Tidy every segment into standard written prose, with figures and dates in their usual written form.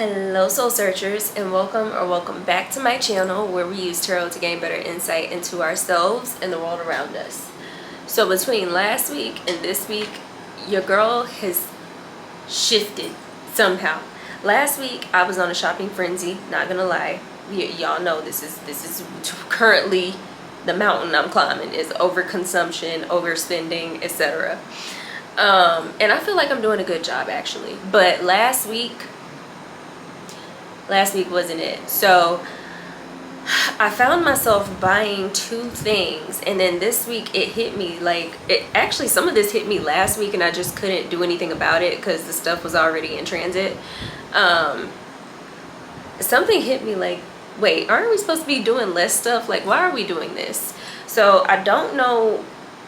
Hello soul searchers, and welcome back to my channel where we use tarot to gain better insight into ourselves and the world around us. So between last week and this week, your girl has shifted somehow. Last week I was on a shopping frenzy, not gonna lie. Y'all know this is currently the mountain I'm climbing, is overconsumption, overspending, etc. And I feel like I'm doing a good job actually, but last week wasn't it. So I found myself buying two things, and then this week it hit me like some of this hit me last week and I just couldn't do anything about it because the stuff was already in transit. Something hit me like, wait, aren't we supposed to be doing less stuff? Like, why are we doing this? So I don't know.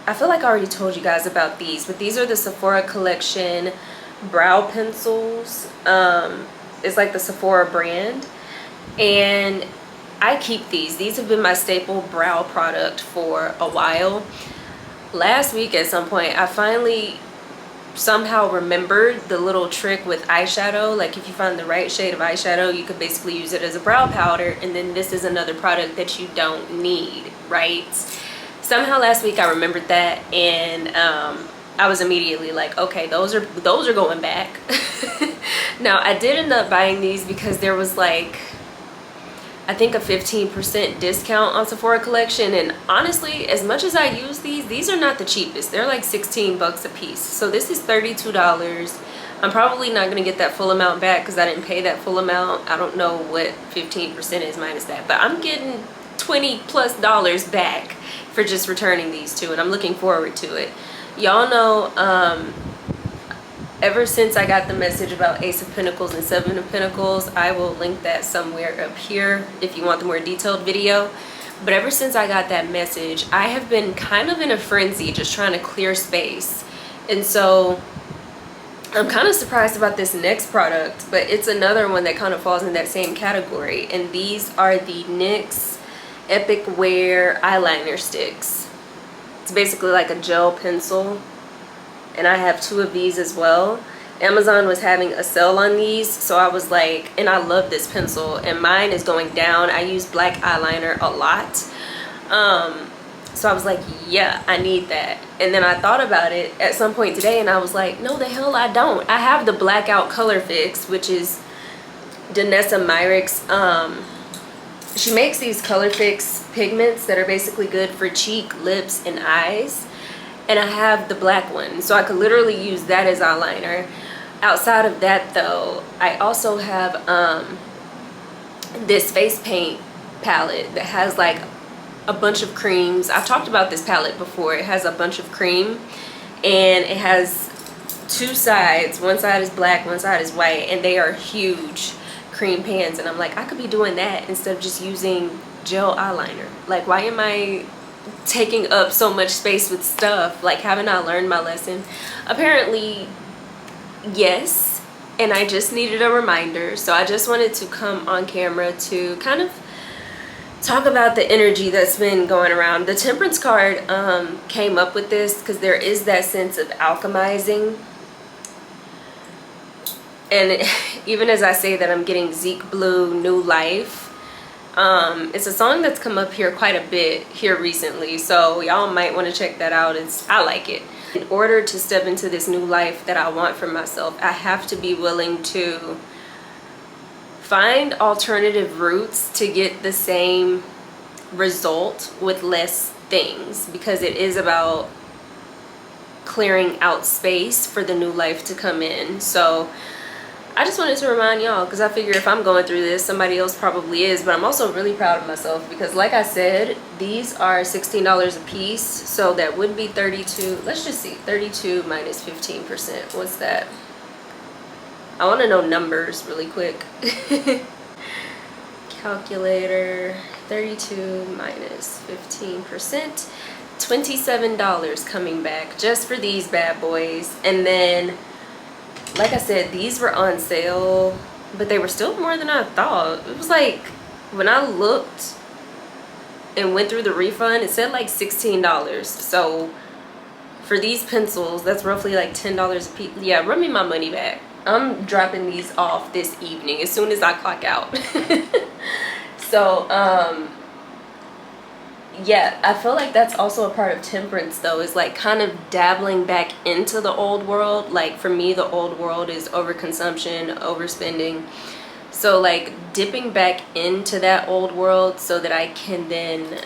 I feel like I already told you guys about these, but these are the Sephora collection brow pencils. It's like the Sephora brand, and I keep these. These have been my staple brow product for a while. Last week at some point I finally somehow remembered the little trick with eyeshadow. Like, if you find the right shade of eyeshadow, you could basically use it as a brow powder, and then this is another product that you don't need, right? Somehow last week I remembered that, and I was immediately like, okay, those are going back. Now I did end up buying these because there was like, I think a 15% discount on Sephora collection, and honestly, as much as I use these are not the cheapest. They're like 16 bucks a piece. So this is $32. I'm probably not gonna get that full amount back because I didn't pay that full amount. I don't know what 15% is minus that, but I'm getting $20+ back for just returning these two, and I'm looking forward to it. Y'all know, ever since I got the message about Ace of Pentacles and Seven of Pentacles, I will link that somewhere up here if you want the more detailed video. But ever since I got that message, I have been kind of in a frenzy just trying to clear space. And so I'm kind of surprised about this next product, but it's another one that kind of falls in that same category. And these are the NYX Epic Wear eyeliner sticks. It's basically like a gel pencil, and I have two of these as well. Amazon was having a sale on these, so I was like, and I love this pencil, and mine is going down. I use black eyeliner a lot, so I was like, yeah, I need that. And then I thought about it at some point today, and I was like, no, the hell I don't. I have the Blackout Color Fix, which is Danessa Myricks. She makes these Color Fix pigments that are basically good for cheek, lips, and eyes. And I have the black one, so I could literally use that as eyeliner. Outside of that though, I also have this face paint palette that has like a bunch of creams. I've talked about this palette before. It has a bunch of cream, and it has two sides. One side is black, one side is white, and they are huge cream pans. And I'm like, I could be doing that instead of just using gel eyeliner. Like, why am I taking up so much space with stuff? Like, haven't I learned my lesson? Apparently yes, and I just needed a reminder. So I just wanted to come on camera to kind of talk about the energy that's been going around. The Temperance card came up with this because there is that sense of alchemizing, and even as I say that, I'm getting Zeke Blue, New Life. It's a song that's come up here quite a bit here recently, so y'all might want to check that out. I like it. In order to step into this new life that I want for myself, I have to be willing to find alternative routes to get the same result with less things, because it is about clearing out space for the new life to come in. So I just wanted to remind y'all, because I figure if I'm going through this, somebody else probably is. But I'm also really proud of myself because, like I said, these are $16 a piece, so that would be 32. Let's just see, 32 minus 15%. What's that? I want to know numbers really quick. Calculator. 32 minus 15%. $27 coming back just for these bad boys. And then, like I said, these were on sale, but they were still more than I thought. It was like, when I looked and went through the refund, it said like $16. So for these pencils, that's roughly like $10 a piece. Yeah, run me my money back. I'm dropping these off this evening as soon as I clock out. So yeah, I feel like that's also a part of temperance though, is like kind of dabbling back into the old world. Like for me, the old world is overconsumption, overspending. So like dipping back into that old world so that I can then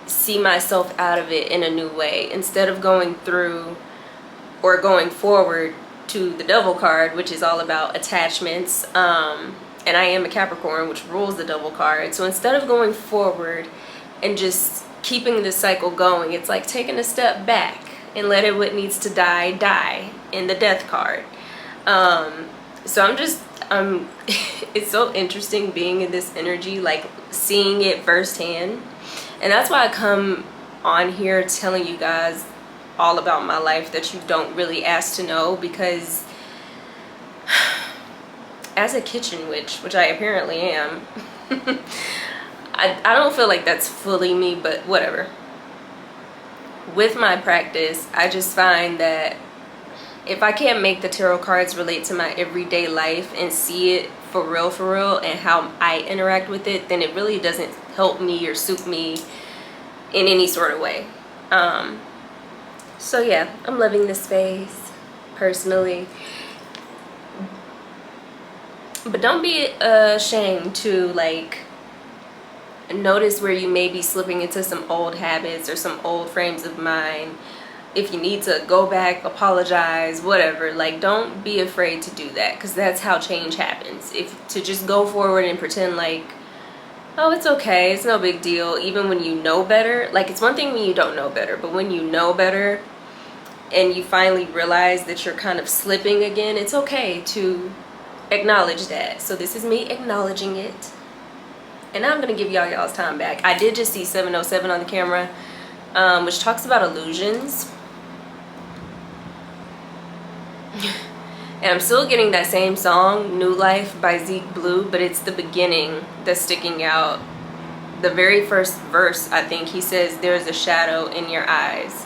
see myself out of it in a new way, instead of going through or going forward to the Devil card, which is all about attachments. And I am a Capricorn, which rules the Devil card. So instead of going forward and just keeping the cycle going, it's like taking a step back and letting what needs to die die in the Death card. So it's so interesting being in this energy, like seeing it firsthand. And that's why I come on here telling you guys all about my life that you don't really ask to know, because as a kitchen witch, which I apparently am, I don't feel like that's fully me, but whatever. With my practice, I just find that if I can't make the tarot cards relate to my everyday life and see it for real, and how I interact with it, then it really doesn't help me or suit me in any sort of way. So yeah, I'm loving this space personally. But don't be ashamed to like notice where you may be slipping into some old habits or some old frames of mind. If you need to go back, apologize, whatever, like don't be afraid to do that, because that's how change happens. If to just go forward and pretend like, oh, it's okay, it's no big deal, even when you know better. Like, it's one thing when you don't know better, but when you know better and you finally realize that you're kind of slipping again, it's okay to acknowledge that. So this is me acknowledging it, and now I'm gonna give y'all's time back. I did just see 707 on the camera, which talks about illusions. And I'm still getting that same song, New Life by Zeke Blue, but it's the beginning that's sticking out. The very first verse, I think, he says, "There's a shadow in your eyes."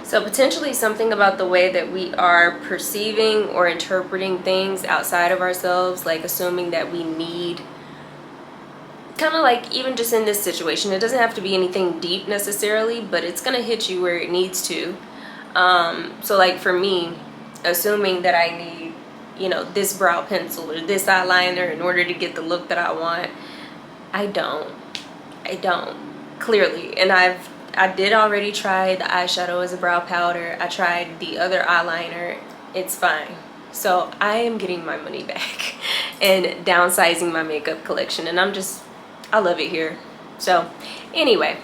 So potentially something about the way that we are perceiving or interpreting things outside of ourselves, like assuming that we need, kind of like even just in this situation, it doesn't have to be anything deep necessarily, but it's gonna hit you where it needs to. So like for me, assuming that I need, you know, this brow pencil or this eyeliner in order to get the look that I want, I don't clearly. And I did already try the eyeshadow as a brow powder. I tried the other eyeliner. It's fine. So I am getting my money back and downsizing my makeup collection, and I love it here. So anyway,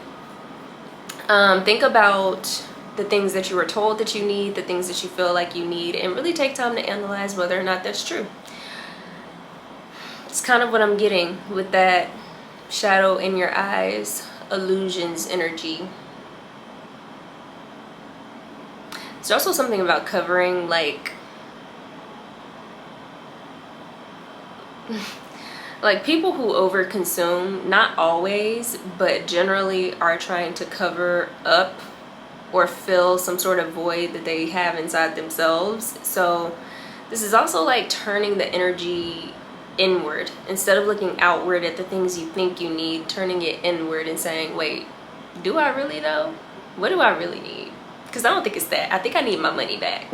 think about the things that you were told that you need, the things that you feel like you need, and really take time to analyze whether or not that's true. It's kind of what I'm getting with that shadow in your eyes, illusions energy. There's also something about covering, like people who overconsume, not always, but generally are trying to cover up or fill some sort of void that they have inside themselves. So this is also like turning the energy inward. Instead of looking outward at the things you think you need, turning it inward and saying, wait, do I really though? What do I really need? Because I don't think it's that. I think I need my money back.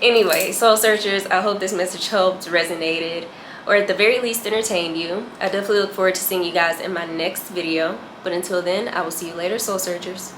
Anyway, soul searchers, I hope this message helped, resonated, or at the very least entertained you. I definitely look forward to seeing you guys in my next video. But until then, I will see you later, soul searchers.